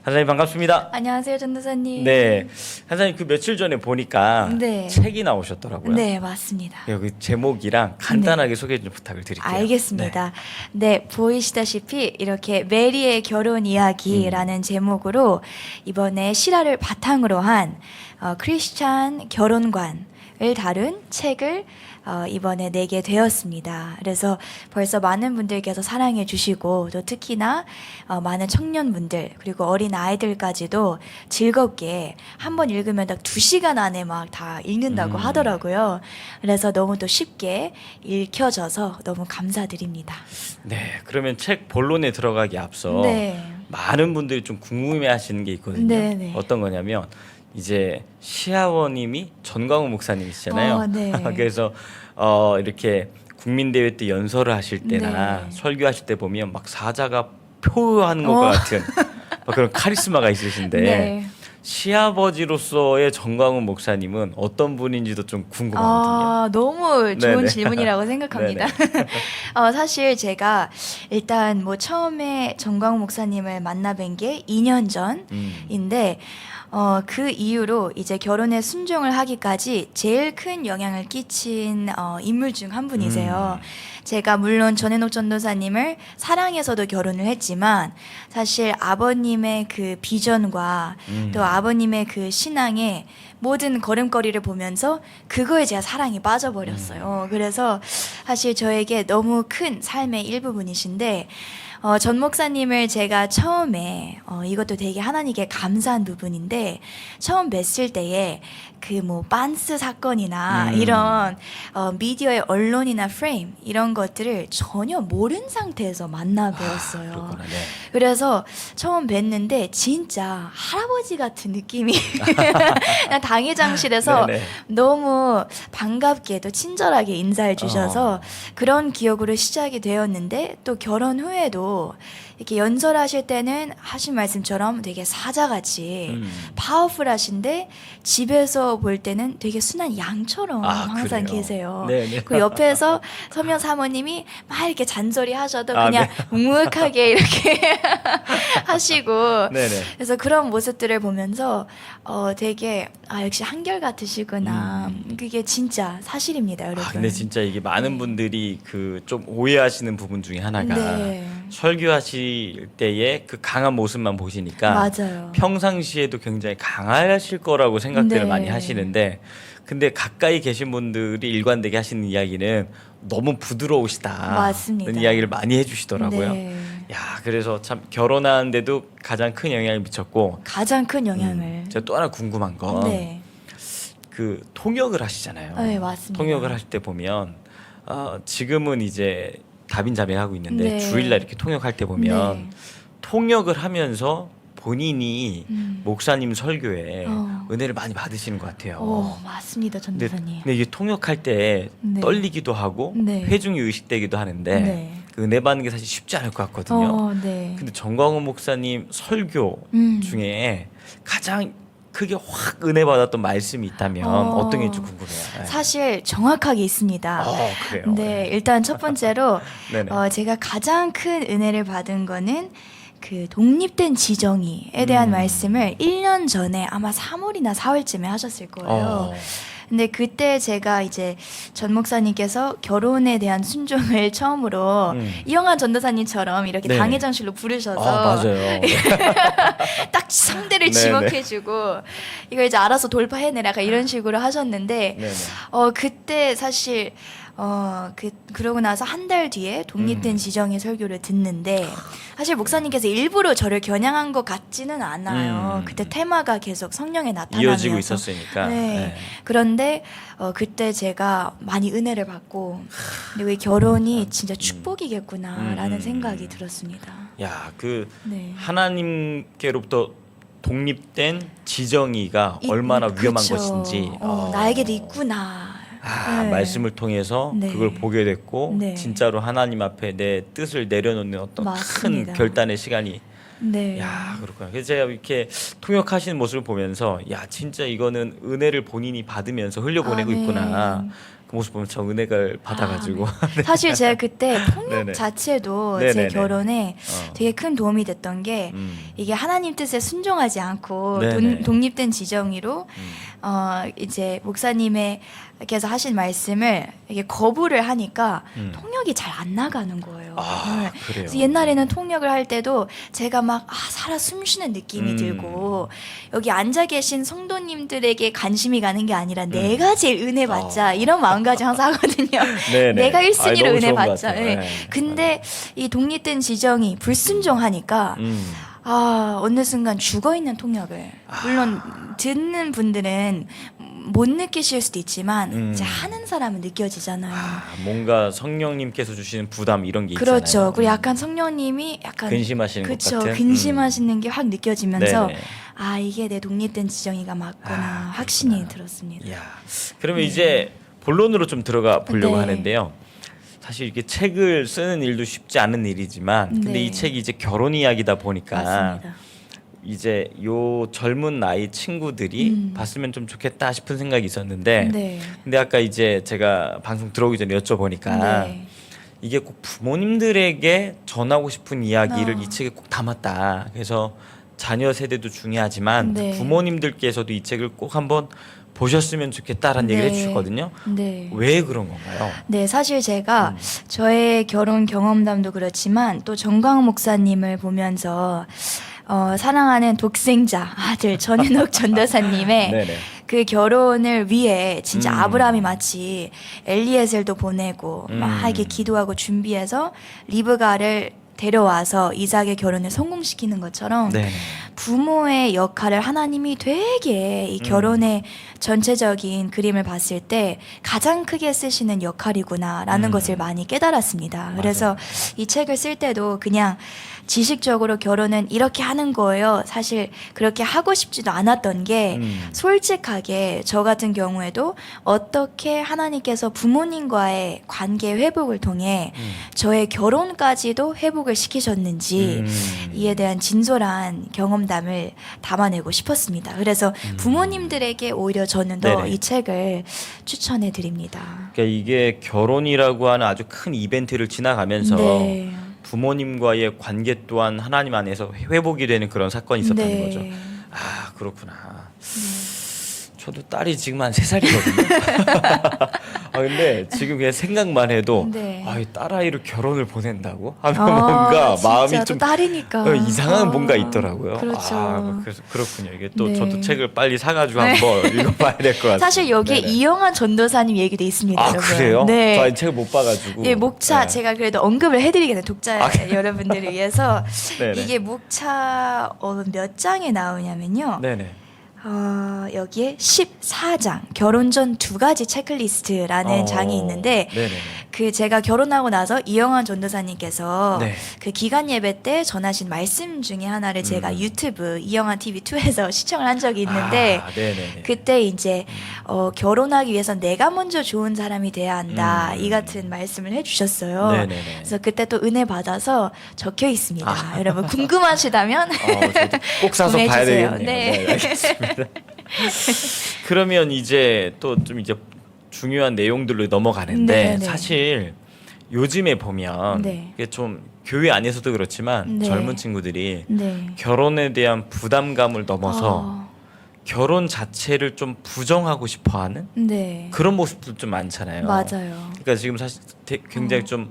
한사님 반갑습니다. 안녕하세요, 전도사님. 네, 한사님 그 며칠 전에 보니까 네. 책이 나오셨더라고요. 네, 맞습니다. 그 제목이랑 간단하게 소개 좀 부탁을 드릴게요. 알겠습니다. 네, 보이시다시피 이렇게 메리의 결혼 이야기라는 제목으로 이번에 실화를 바탕으로 한 크리스찬 결혼관을 다룬 책을 이번에 내게 되었습니다. 그래서 벌써 많은 분들께서 사랑해 주시고 또 특히나 많은 청년분들 그리고 어린 아이들까지도 즐겁게 한번 읽으면 딱 2시간 안에 막 다 읽는다고 하더라고요. 그래서 너무 또 쉽게 읽혀져서 너무 감사드립니다. 네, 그러면 책 본론에 들어가기 앞서 네. 많은 분들이 좀 궁금해하시는 게 있거든요. 네네. 어떤 거냐면 이제 시아버님이 전광훈 목사님이시잖아요. 네. 그래서 이렇게 국민대회 때 연설을 하실 때나 네. 설교하실 때 보면 막 사자가 표하는 것과 같은 막 그런 카리스마가 있으신데 네. 시아버지로서의 전광훈 목사님은 어떤 분인지도 좀 궁금하거든요. 너무 좋은 네네. 질문이라고 생각합니다. 사실 제가 일단 뭐 처음에 정광훈 목사님을 만나뵌 게 2년 전인데 그 이후로 이제 결혼에 순종을 하기까지 제일 큰 영향을 끼친 인물 중 한 분이세요. 제가 물론 전해녹 전도사님을 사랑해서도 결혼을 했지만 사실 아버님의 그 비전과 또 아버님의 그 신앙의 모든 걸음걸이를 보면서 그거에 제가 사랑이 빠져버렸어요. 그래서 사실 저에게 너무 큰 삶의 일부분이신데 전 목사님을 제가 처음에 이것도 되게 하나님께 감사한 부분인데 처음 뵀을 때에 그 뭐 빤스 사건이나 이런 미디어의 언론이나 프레임 이런 것들을 전혀 모르는 상태에서 만나 뵈었어요. 그렇구나, 네. 그래서 처음 뵀는데 진짜 할아버지 같은 느낌이 그냥 당회장실에서 네네. 너무 반갑게도 친절하게 인사해 주셔서 그런 기억으로 시작이 되었는데 또 결혼 후에도 이렇게 연설하실 때는 하신 말씀처럼 되게 사자같이 파워풀하신데 집에서 볼 때는 되게 순한 양처럼 항상 그래요? 계세요. 네네. 그 옆에서 서명 사모님이 막 이렇게 잔소리 하셔도 아, 그냥 네. 묵묵하게 이렇게 하시고 네네. 그래서 그런 모습들을 보면서 되게 역시 한결 같으시구나. 그게 진짜 사실입니다, 여러분. 근데 진짜 이게 많은 분들이 그 좀 오해하시는 부분 중에 하나가 네. 설교하실 때의 그 강한 모습만 보시니까 맞아요. 평상시에도 굉장히 강하실 거라고 생각들을 네. 많이 하시는데 근데 가까이 계신 분들이 일관되게 하시는 이야기는 너무 부드러우시다. 맞습니다. 그런 이야기를 많이 해주시더라고요. 네. 야, 그래서 참 결혼하는데도 가장 큰 영향을 미쳤고 가장 큰 영향을. 제가 또 하나 궁금한 건 네. 그 통역을 하시잖아요. 네, 맞습니다. 통역을 하실 때 보면 지금은 이제 다빈자매하고 있는데 네. 주일날 이렇게 통역할 때 보면 네. 통역을 하면서 본인이 목사님 설교에 어. 은혜를 많이 받으시는 것 같아요. 맞습니다, 근데, 전도사님. 근데 이게 통역할 때 네. 떨리기도 하고 네. 회중이 의식되기도 하는데 네. 그 은혜 받는 게 사실 쉽지 않을 것 같거든요. 네. 근데 정광훈 목사님 설교 중에 가장 크게 확 은혜 받았던 말씀이 있다면 어떤 게 좀 궁금해요. 네. 사실 정확하게 있습니다. 그래요. 네, 일단 첫 번째로 네네. 제가 가장 큰 은혜를 받은 거는 그 독립된 지정의에 대한 말씀을 1년 전에 아마 3월이나 4월쯤에 하셨을 거예요. 근데 그때 제가 이제 전 목사님께서 결혼에 대한 순종을 처음으로 이영환 전도사님처럼 이렇게 네. 당회장실로 부르셔서 맞아요. 딱 상대를 네네. 지목해주고 이걸 이제 알아서 돌파해내라 이런 식으로 하셨는데 네네. 그때 사실 그러고 나서 한 달 뒤에 독립된 지정의 설교를 듣는데 사실 목사님께서 일부러 저를 겨냥한 것 같지는 않아요. 그때 테마가 계속 성령의 나타남이어서 이어지고 있었으니까. 네. 네. 그런데 그때 제가 많이 은혜를 받고 그리고 이 결혼이 진짜 축복이겠구나라는 생각이 들었습니다. 야, 그 네. 하나님께로부터 독립된 지정의가 얼마나 위험한 그쵸. 것인지 나에게도 있구나. 네. 말씀을 통해서 네. 그걸 보게 됐고 네. 진짜로 하나님 앞에 내 뜻을 내려놓는 어떤 맞습니다. 큰 결단의 시간이 네. 야, 그렇구나. 그래서 제가 이렇게 통역하시는 모습을 보면서 야, 진짜 이거는 은혜를 본인이 받으면서 흘려보내고 아멘. 있구나. 그 모습 보면 저 은혜를 받아가지고 네. 사실 제가 그때 폭력 네네. 자체도 제 네네네. 결혼에 되게 큰 도움이 됐던 게 이게 하나님 뜻에 순종하지 않고 네네. 독립된 지정의로 이제 목사님께서 하신 말씀을 이게 거부를 하니까 통역이 잘 안 나가는 거예요. 아, 그래요. 그래서 옛날에는 통역을 할 때도 제가 막 살아 숨쉬는 느낌이 들고 여기 앉아 계신 성도님들에게 관심이 가는 게 아니라 내가 제일 은혜 받자 이런 마음가짐 항상 하거든요. 네네. 내가 1순위로 너무 은혜 좋은 것 받자. 같아요. 예. 네. 근데 이 독립된 지정이 불순종하니까 어느 순간 죽어 있는 통역을 물론 듣는 분들은 못 느끼실 수도 있지만 이제 하는 사람은 느껴지잖아요. 뭔가 성령님께서 주시는 부담 이런 게 그렇죠. 있잖아요. 그리고 약간 성령님이 약간 근심하시는 것 그쵸, 같은. 근심하시는 게 확 느껴지면서 네네. 이게 내 독립된 지정의가 맞구나 확신이 들었습니다. 이야. 그러면 이제 본론으로 좀 들어가 보려고 네. 하는데요. 사실 이렇게 책을 쓰는 일도 쉽지 않은 일이지만 근데 네. 이 책이 이제 결혼 이야기다 보니까 맞습니다. 이제 요 젊은 나이 친구들이 봤으면 좀 좋겠다 싶은 생각이 있었는데 네. 근데 아까 이제 제가 방송 들어오기 전에 여쭤보니까 네. 이게 꼭 부모님들에게 전하고 싶은 이야기를 아. 이 책에 꼭 담았다. 그래서 자녀 세대도 중요하지만 네. 부모님들께서도 이 책을 꼭 한번 보셨으면 좋겠다라는 네. 얘기를 해주셨거든요. 네. 왜 그런 건가요? 네, 사실 제가 저의 결혼 경험담도 그렇지만 또 정광 목사님을 보면서 사랑하는 독생자 아들 전현옥 전도사님의 네네. 그 결혼을 위해 진짜 음. 아브라함이 마치 엘리에셀도 보내고 막 이렇게 기도하고 준비해서 리브가를 데려와서 이삭의 결혼을 성공시키는 것처럼 네. 부모의 역할을 하나님이 되게 이 결혼의 전체적인 그림을 봤을 때 가장 크게 쓰시는 역할이구나라는 것을 많이 깨달았습니다. 그래서 이 책을 쓸 때도 그냥 지식적으로 결혼은 이렇게 하는 거예요. 사실 그렇게 하고 싶지도 않았던 게 솔직하게 저 같은 경우에도 어떻게 하나님께서 부모님과의 관계 회복을 통해 저의 결혼까지도 회복을 시키셨는지 이에 대한 진솔한 경험담을 담아내고 싶었습니다. 그래서 부모님들에게 오히려 저는 더 네네. 이 책을 추천해 드립니다. 그러니까 이게 결혼이라고 하는 아주 큰 이벤트를 지나가면서 네. 부모님과의 관계 또한 하나님 안에서 회복이 되는 그런 사건이 있었다는 네. 거죠. 아, 그렇구나. 저도 딸이 지금 한 3살이거든요. 근데 지금 그냥 생각만 해도 네. 이 딸아이를 결혼을 보낸다고 하면 뭔가 진짜 마음이 또 좀 딸이니까 이상한 뭔가 있더라고요. 그렇죠. 그래서 그렇군요. 이게 또 네. 저도 책을 빨리 사가지고 한번 읽어봐야 될 것 같아요. 사실 여기에 이영환 전도사님 얘기도 있습니다. 여러분. 그래요? 네. 저 아직 책을 못 봐가지고. 예, 목차 네. 제가 그래도 언급을 해드리겠네요. 독자 그래요? 여러분들을 위해서 네네. 이게 목차 몇 장에 나오냐면요. 네네. 여기에 14장 결혼 전 2가지 체크리스트라는 장이 있는데 네네. 그 제가 결혼하고 나서 이영환 전도사님께서 네. 그 기간 예배 때 전하신 말씀 중에 하나를 제가 유튜브 이영환 TV 2에서 시청을 한 적이 있는데 네네. 그때 이제 결혼하기 위해서 내가 먼저 좋은 사람이 돼야 한다 이 같은 말씀을 해주셨어요. 네네네. 그래서 그때 또 은혜 받아서 적혀 있습니다. 여러분 궁금하시다면 저도 꼭 사서 봐야 구매해주세요. 되겠네요. 네. 네, 알겠습니다. 그러면 이제 또 좀 이제 중요한 내용들로 넘어가는데 네, 네. 사실 요즘에 보면 네. 이게 좀 교회 안에서도 그렇지만 네. 젊은 친구들이 네. 결혼에 대한 부담감을 넘어서 어, 결혼 자체를 좀 부정하고 싶어하는 네. 그런 모습도 좀 많잖아요. 맞아요. 그러니까 지금 사실 굉장히 좀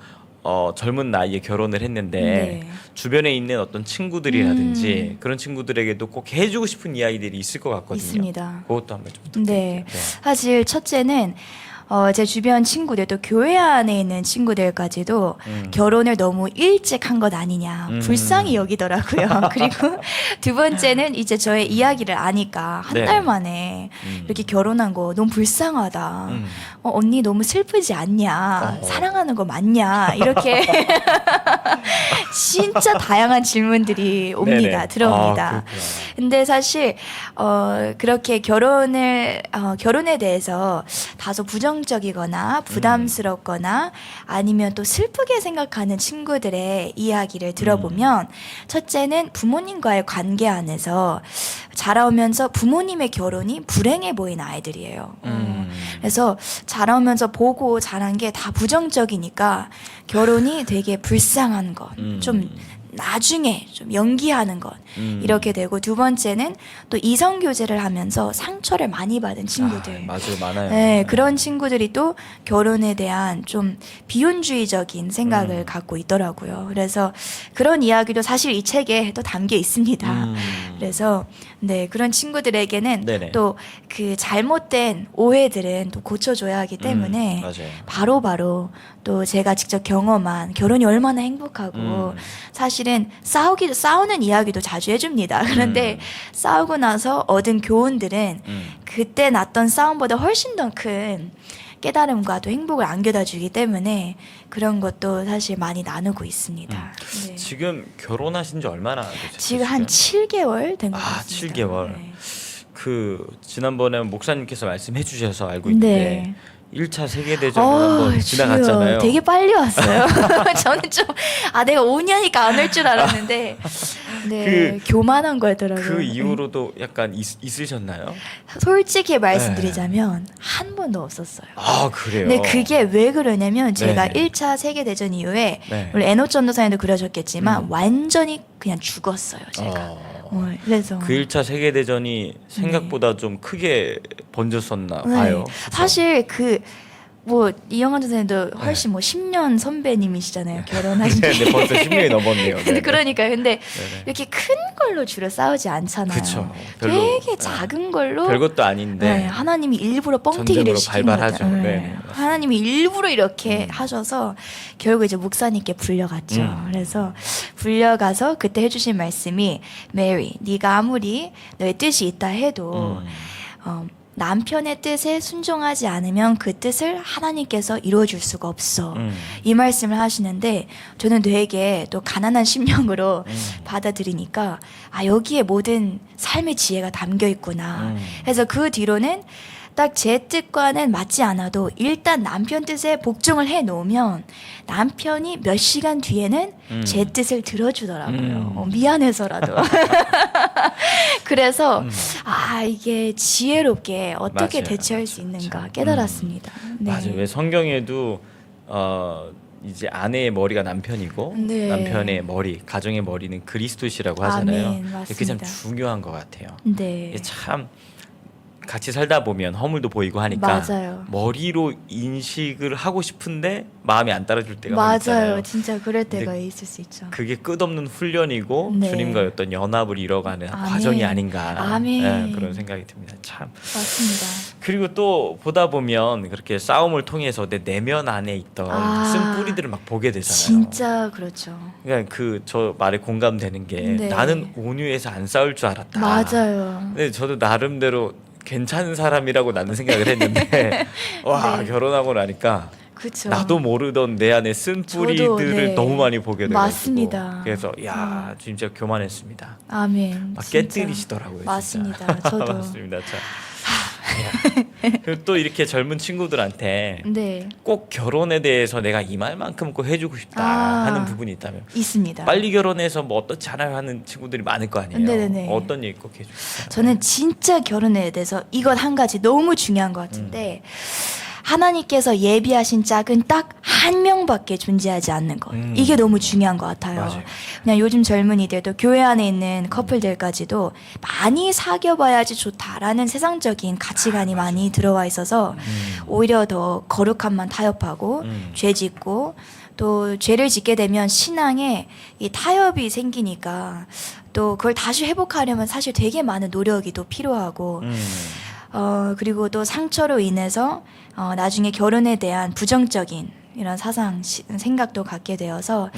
젊은 나이에 결혼을 했는데 네. 주변에 있는 어떤 친구들이라든지 그런 친구들에게도 꼭 해주고 싶은 이야기들이 있을 것 같거든요. 있습니다. 그것도 한번 좀 부탁드릴게요. 네. 사실 첫째는 제 주변 친구들 또 교회 안에 있는 친구들까지도 결혼을 너무 일찍 한 것 아니냐 불쌍히 여기더라고요. 그리고 두 번째는 이제 저의 이야기를 아니까 한 네. 달 만에 이렇게 결혼한 거 너무 불쌍하다. 언니 너무 슬프지 않냐? 사랑하는 거 맞냐? 이렇게 진짜 다양한 질문들이 옵니다. 네네. 들어옵니다. 그렇구나. 근데 사실 그렇게 결혼에 대해서 다소 부정적이거나 부담스럽거나 아니면 또 슬프게 생각하는 친구들의 이야기를 들어보면 첫째는 부모님과의 관계 안에서 자라오면서 부모님의 결혼이 불행해 보이는 아이들이에요. 그래서 자라면서 보고 자란 게 다 부정적이니까 결혼이 되게 불쌍한 것, 좀 나중에 좀 연기하는 것 이렇게 되고, 두 번째는 또 이성 교제를 하면서 상처를 많이 받은 친구들. 맞아요, 많아요. 네, 그런 친구들이 또 결혼에 대한 좀 비혼주의적인 생각을 갖고 있더라고요. 그래서 그런 이야기도 사실 이 책에 또 담겨 있습니다. 그래서 네, 그런 친구들에게는 네네. 또 그 잘못된 오해들은 또 고쳐줘야 하기 때문에 맞아요. 바로바로 또 제가 직접 경험한 결혼이 얼마나 행복하고, 사실은 싸우는 이야기도 자주 해줍니다. 그런데 싸우고 나서 얻은 교훈들은 그때 났던 싸움보다 훨씬 더 큰 깨달음과 또 행복을 안겨다 주기 때문에 그런 것도 사실 많이 나누고 있습니다. 네. 지금 결혼하신 지 얼마나 되셨어요? 지금 한 7개월 된 것 같습니다. 7개월. 네. 그 지난번에 목사님께서 말씀해 주셔서 알고 있는데 네. 1차 세계대전 한번 지나갔잖아요. 되게 빨리 왔어요. 저는 좀 내가 5년이니까 안 올 줄 알았는데 네, 교만한 거더라고요. 그 이후로도 약간 있으셨나요? 솔직히 말씀드리자면 한 번도 없었어요. 아, 그래요? 근데 그게 왜 그러냐면 제가 네네. 1차 세계대전 이후에 네. 우리 에노 전도사님도 그러셨겠지만 완전히 그냥 죽었어요, 제가. 그래서 그 1차 세계대전이 생각보다 좀 크게 번졌었나 봐요. 그쵸? 사실 이영환 전사님도 훨씬 10년 선배님이시잖아요. 결혼하신 지. 네, 벌써 10년이 넘었네요. 네네. 그러니까요. 근데 네네. 이렇게 큰 걸로 주로 싸우지 않잖아요. 그쵸. 되게 작은 걸로. 별것도 아닌데 네, 하나님이 일부러 뻥튀기를 전쟁으로 시킨 발발하죠. 거죠. 네네. 하나님이 일부러 이렇게 하셔서 결국 이제 목사님께 불려갔죠. 그래서 불려가서 그때 해주신 말씀이, 메리, 네가 아무리 너의 뜻이 있다 해도 남편의 뜻에 순종하지 않으면 그 뜻을 하나님께서 이루어줄 수가 없어. 이 말씀을 하시는데 저는 되게 또 가난한 심령으로 받아들이니까 여기에 모든 삶의 지혜가 담겨 있구나. 그래서 그 뒤로는 딱 제 뜻과는 맞지 않아도 일단 남편 뜻에 복종을 해 놓으면 남편이 몇 시간 뒤에는 제 뜻을 들어주더라고요. 미안해서라도. 그래서 이게 지혜롭게 어떻게 맞아요. 대처할 수 있는가 깨달았습니다. 네. 맞아요. 왜 성경에도 이제 아내의 머리가 남편이고 네. 남편의 머리, 가정의 머리는 그리스도시라고 하잖아요. 아멘, 그게 참 맞습니다. 중요한 것 같아요. 네. 이게 참 같이 살다 보면 허물도 보이고 하니까 맞아요. 머리로 인식을 하고 싶은데 마음이 안 따라줄 때가 많이 있잖아요. 맞아요. 진짜 그럴 때가 근데 있을 수 있죠. 그게 끝없는 훈련이고 네. 주님과의 어떤 연합을 이뤄가는 아멘. 과정이 아닌가 아멘. 그런 생각이 듭니다. 참. 맞습니다. 그리고 또 보다 보면 그렇게 싸움을 통해서 내 내면 안에 있던 쓴뿌리들을 막 보게 되잖아요. 진짜 그렇죠. 그러니까 저 말에 공감되는 게 네. 나는 온유해서 안 싸울 줄 알았다. 맞아요. 근데 저도 나름대로 괜찮은 사람이라고 나는 생각을 했는데 와 네. 결혼하고 나니까 그렇죠. 나도 모르던 내 안에 쓴뿌리들을 네. 너무 많이 보게 돼가지고 맞습니다. 그래서 야 진짜 교만했습니다. 아멘. 막 진짜. 깨뜨리시더라고요. 맞습니다. 진짜. 저도. 맞습니다. 그리고 또 이렇게 젊은 친구들한테 네, 꼭 결혼에 대해서 내가 이 말만큼 꼭 해주고 싶다 하는 부분이 있다면 있습니다. 빨리 결혼해서 뭐 어떻지 않아요 하는 친구들이 많을 거 아니에요. 네네네. 어떤 얘기 꼭 해주세요. 저는 진짜 결혼에 대해서 이것 한 가지 너무 중요한 것 같은데 하나님께서 예비하신 짝은 딱 한 명밖에 존재하지 않는 것. 이게 너무 중요한 것 같아요. 맞아요. 그냥 요즘 젊은이들도 교회 안에 있는 커플들까지도 많이 사귀어봐야지 좋다라는 세상적인 가치관이 많이 들어와 있어서 오히려 더 거룩함만 타협하고 죄 짓고 또 죄를 짓게 되면 신앙에 이 타협이 생기니까 또 그걸 다시 회복하려면 사실 되게 많은 노력이 또 필요하고 그리고 또 상처로 인해서 나중에 결혼에 대한 부정적인 이런 생각도 갖게 되어서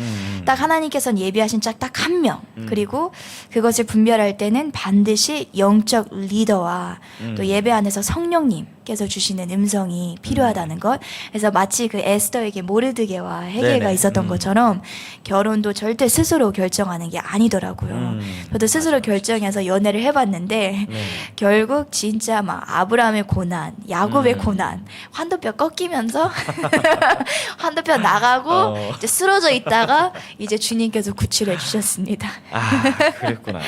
딱 하나님께서는 예비하신 짝 딱 한 명 그리고 그것을 분별할 때는 반드시 영적 리더와 또 예배 안에서 성령님께서 주시는 음성이 필요하다는 것. 그래서 마치 그 에스더에게 모르드게와 헤게가 네네. 있었던 것처럼 결혼도 절대 스스로 결정하는 게 아니더라고요. 저도 스스로 결정해서 연애를 해봤는데 네. 결국 진짜 막 아브라함의 고난, 야곱의 고난, 환도뼈 꺾이면서 환도뼈 나가고 이제 쓰러져 있다가 이제 주님께서 구출해 주셨습니다. 아 그랬구나.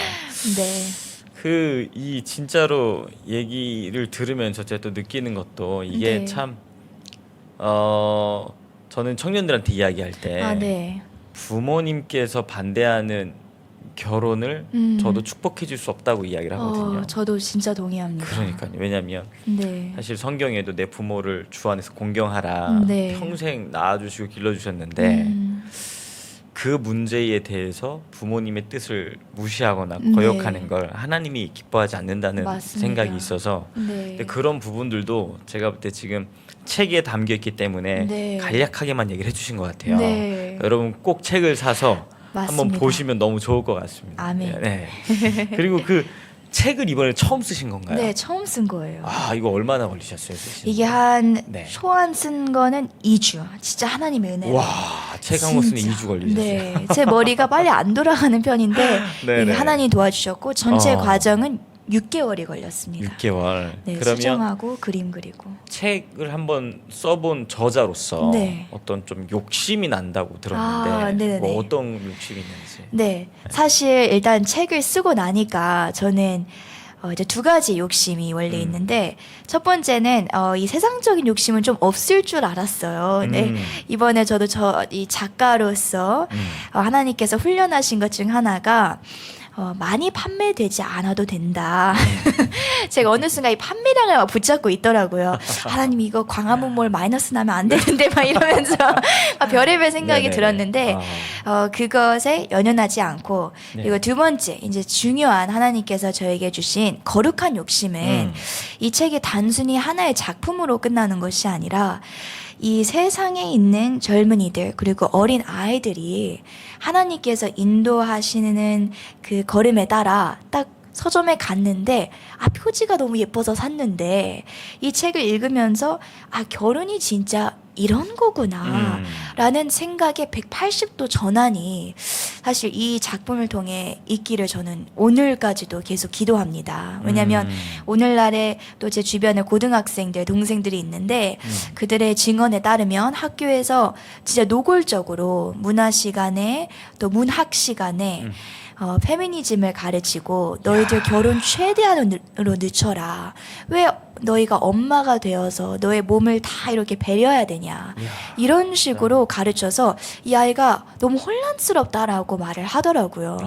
네. 그 이 진짜로 얘기를 들으면서 제가 또 느끼는 것도 이게 네. 참 저는 청년들한테 이야기할 때 아, 네. 부모님께서 반대하는 결혼을 저도 축복해 줄 수 없다고 이야기를 하거든요. 저도 진짜 동의합니다. 그러니까요. 왜냐하면 네. 사실 성경에도 내 부모를 주 안에서 공경하라 네. 평생 낳아주시고 길러주셨는데 음, 그 문제에 대해서 부모님의 뜻을 무시하거나 네. 거역하는 걸 하나님이 기뻐하지 않는다는 맞습니다. 생각이 있어서 네. 근데 그런 부분들도 제가 볼 때 지금 책에 담겨 있기 때문에 네. 간략하게만 얘기를 해주신 것 같아요. 네. 여러분 꼭 책을 사서 한번 맞습니다. 보시면 너무 좋을 것 같습니다. 아멘. 네. 그리고 그 책을 이번에 처음 쓰신 건가요? 네, 처음 쓴 거예요. 아 이거 얼마나 걸리셨어요? 쓰시는데? 이게 한 네. 초안 쓴 거는 2주. 진짜 하나님의 은혜로. 와, 책 한 권 쓰는 진짜. 2주 걸리셨어요. 네, 제 머리가 빨리 안 돌아가는 편인데 네네. 이게 하나님 도와주셨고 전체 어. 과정은 6개월이 걸렸습니다. 6개월. 네, 그러면 수정하고 그림 그리고. 책을 한번 써본 저자로서 네. 어떤 좀 욕심이 난다고 들었는데 아, 네네네. 뭐 어떤 욕심이 있는지. 네, 사실 일단 책을 쓰고 나니까 저는 이제 두 가지 욕심이 원래 있는데 첫 번째는 이 세상적인 욕심은 좀 없을 줄 알았어요. 네, 이번에 저도 이 작가로서 하나님께서 훈련하신 것 중 하나가 많이 판매되지 않아도 된다. 제가 어느 순간 이 판매량을 막 붙잡고 있더라고요. 하나님 이거 광화문몰 마이너스 나면 안 되는데 막 이러면서 막 별의별 생각이 네네네. 들었는데 그것에 연연하지 않고 네. 그리고 두 번째 이제 중요한 하나님께서 저에게 주신 거룩한 욕심은 이 책이 단순히 하나의 작품으로 끝나는 것이 아니라 이 세상에 있는 젊은이들 그리고 어린 아이들이 하나님께서 인도하시는 그 걸음에 따라 딱 서점에 갔는데 표지가 너무 예뻐서 샀는데 이 책을 읽으면서 결혼이 진짜 이런 거구나 라는 생각의 180도 전환이 사실 이 작품을 통해 있기를 저는 오늘까지도 계속 기도합니다. 왜냐하면 오늘날에 또 제 주변에 고등학생들 동생들이 있는데 그들의 증언에 따르면 학교에서 진짜 노골적으로 문화 시간에 또 문학 시간에 페미니즘을 가르치고 너희들 결혼 최대한으로 늦춰라. 왜 너희가 엄마가 되어서 너의 몸을 다 이렇게 배려해야 되냐. 이런 식으로 가르쳐서 이 아이가 너무 혼란스럽다라고 말을 하더라고요.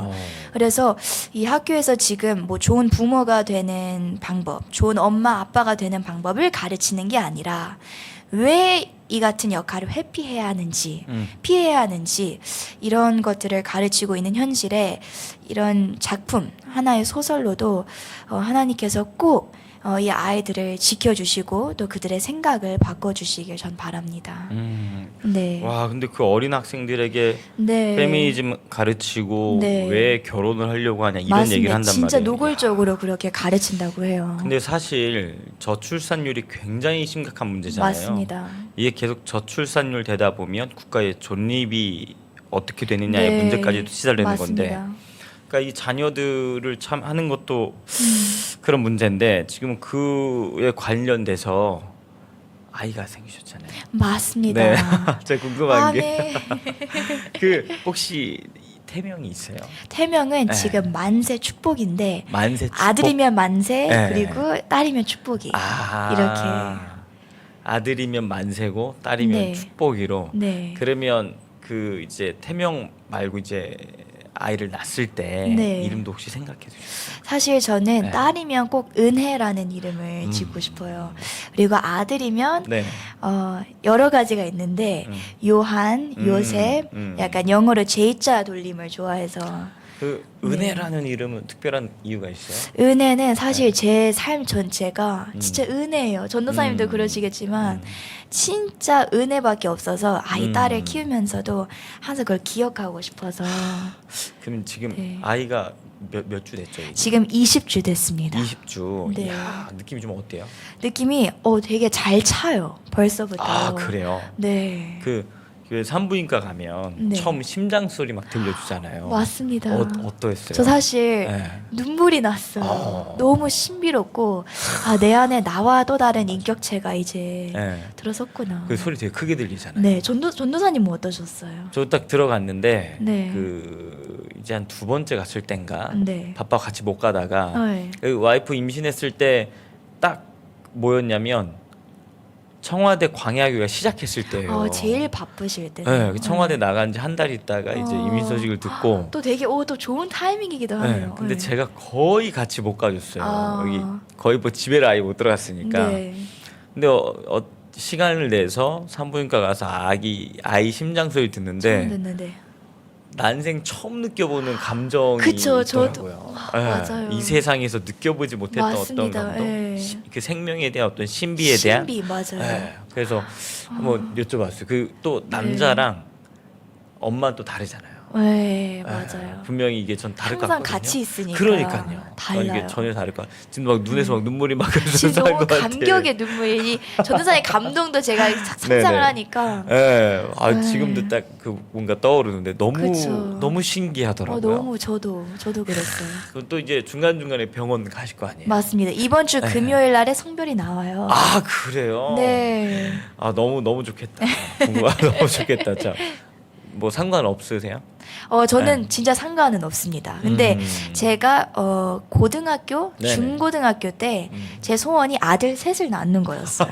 그래서 이 학교에서 지금 뭐 좋은 부모가 되는 방법, 좋은 엄마, 아빠가 되는 방법을 가르치는 게 아니라 왜 이 같은 역할을 회피해야 하는지 피해야 하는지 이런 것들을 가르치고 있는 현실에 이런 작품 하나의 소설로도 하나님께서 꼭 이 아이들을 지켜주시고 또 그들의 생각을 바꿔주시길 전 바랍니다. 네. 와 근데 그 어린 학생들에게 네. 페미니즘 가르치고 네. 왜 결혼을 하려고 하냐 이런 맞습니다. 얘기를 한단 진짜 말이에요. 노골적으로 그렇게 가르친다고 해요. 근데 사실 저출산율이 굉장히 심각한 문제잖아요. 맞습니다. 이게 계속 저출산율 되다 보면 국가의 존립이 어떻게 되느냐의 네. 문제까지도 시달되는 맞습니다. 건데 그러니까 이 자녀들을 참 하는 것도 그런 문제인데 지금 그에 관련돼서 아이가 생기셨잖아요. 맞습니다. 네. 제가 궁금한 게 네. 그 혹시 태명이 있어요? 태명은 네. 지금 만세 축복인데 만세 축복? 아들이면 만세 네. 그리고 딸이면 축복이 이렇게. 아들이면 만세고 딸이면 네. 축복이로 네. 그러면 그 이제 태명 말고 이제 아이를 낳았을 때 네. 이름도 혹시 생각해 두셨어요? 사실 저는 네. 딸이면 꼭 은혜라는 이름을 짓고 싶어요. 그리고 아들이면 네. 여러 가지가 있는데 요한, 요셉, 약간 영어로 J자 돌림을 좋아해서 그 네. 은혜라는 이름은 특별한 이유가 있어요? 은혜는 사실 제 삶 전체가 진짜 은혜예요. 전도사님도 그러시겠지만 진짜 은혜밖에 없어서 이 딸을 키우면서도 항상 그걸 기억하고 싶어서 그럼 지금 네. 아이가 몇 주 됐죠? 이제? 지금 20주 됐습니다. 20주. 네. 이야, 느낌이 좀 어때요? 느낌이 되게 잘 차요. 벌써부터. 아 그래요? 네. 그 산부인과 가면 네. 처음 심장 소리 막 들려주잖아요. 맞습니다. 어떠했어요? 저 사실 네. 눈물이 났어요. 너무 신비롭고 내 안에 나와 또 다른 인격체가 이제 네. 들어섰구나. 그 소리 되게 크게 들리잖아요. 네, 전도사님은 어떠셨어요? 저 딱 들어갔는데 네. 그 이제 한 두 번째 갔을 땐가 네. 바빠 같이 못 가다가 네. 그 와이프 임신했을 때 딱 뭐였냐면 청와대 광야교가 시작했을 때예요. 제일 바쁘실 때. 네, 그 청와대 나간 지 한 달 있다가 이제 임신 소식을 듣고 또 되게 또 좋은 타이밍이기도 네, 하네요. 근데 네. 제가 거의 같이 못 가줬어요. 아. 여기 거의 뭐 집에를 아예 못 들어갔으니까. 네. 근데 시간을 내서 산부인과 가서 아이 심장 소리 듣는데 처음 듣는데. 난생 처음 느껴보는 감정이 그쵸, 저도. 있더라고요. 맞아요. 이 세상에서 느껴보지 못했던 맞습니다. 어떤 감동, 예. 그 생명에 대한 어떤 신비에 대한. 신비 맞아요. 예, 그래서 한번 여쭤봤어요. 그 또 남자랑 엄마 또 다르잖아요. 네, 예, 맞아요. 분명히 이게 전 다를 것 항상 같거든요. 같이 있으니까. 그러니까요. 달라요. 이게 전혀 다를 것 같아요. 지금 막 눈에서 막 눈물이 막 지금 흘러나올 너무 것 같아요. 감격의 눈물이 전도사의 감동도 제가 상상을 네네. 하니까 예, 네. 지금도 딱 그 뭔가 떠오르는데 그쵸. 너무 신기하더라고요. 너무 저도 그랬어요. 그럼 또 이제 중간 중간에 병원 가실 거 아니에요? 맞습니다. 이번 주 네. 금요일 날에 성별이 나와요. 아 그래요? 네. 너무 좋겠다. 너무 좋겠다. 자, 뭐 상관 없으세요? 저는 네. 진짜 상관은 없습니다. 근데 제가 고등학교, 네네. 중고등학교 때 제 소원이 아들 셋을 낳는 거였어요.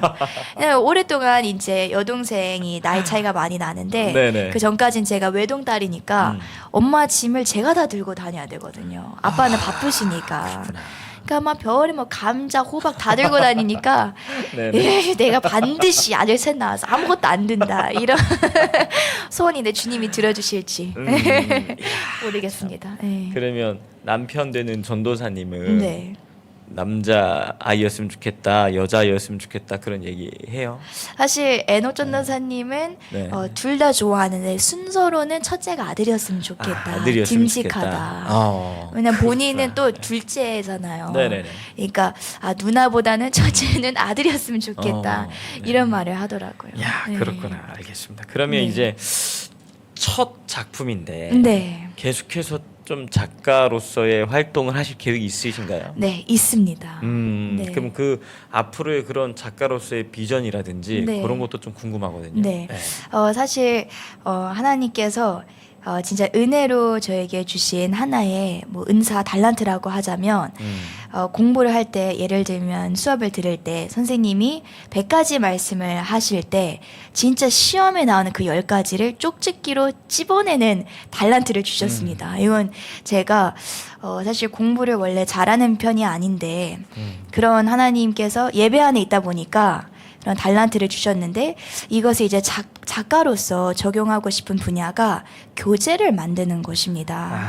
왜냐면 오랫동안 이제 여동생이 나이 차이가 많이 나는데 네네. 그 전까진 제가 외동딸이니까 엄마 짐을 제가 다 들고 다녀야 되거든요. 아빠는 바쁘시니까. 그러니까 막 별이 뭐 감자, 호박 다 들고 다니니까 네네. 내가 반드시 아들 셋 낳아서 아무것도 안 된다 이런 소원인데 주님이 들어주실지 모르겠습니다. 네. 그러면 남편 되는 전도사님은 네. 남자 아이였으면 좋겠다, 여자였으면 좋겠다 그런 얘기 해요? 사실 에노 전도사님은 네. 둘 다 좋아하는데 순서로는 첫째가 아들이었으면 좋겠다. 아들이었으면 듬직하다. 좋겠다. 왜냐면 본인은 또 둘째잖아요. 네네네. 그러니까 누나보다는 첫째는 아들이었으면 좋겠다. 네. 이런 말을 하더라고요. 야 네. 그렇구나. 알겠습니다. 그러면 네. 이제 첫 작품인데 네. 계속해서 좀 작가로서의 활동을 하실 계획이 있으신가요? 네, 있습니다. 네. 그럼 그 앞으로의 그런 작가로서의 비전이라든지 네. 그런 것도 좀 궁금하거든요. 네. 사실 하나님께서 진짜 은혜로 저에게 주신 하나의 뭐 은사 달란트라고 하자면 공부를 할 때 예를 들면 수업을 들을 때 선생님이 100가지 말씀을 하실 때 진짜 시험에 나오는 그 10가지를 쪽집기로 찝어내는 달란트를 주셨습니다. 이건 제가 사실 공부를 원래 잘하는 편이 아닌데 그런 하나님께서 예배 안에 있다 보니까 그런 달란트를 주셨는데 이것을 이제 작가로서 적용하고 싶은 분야가 교재를 만드는 것입니다.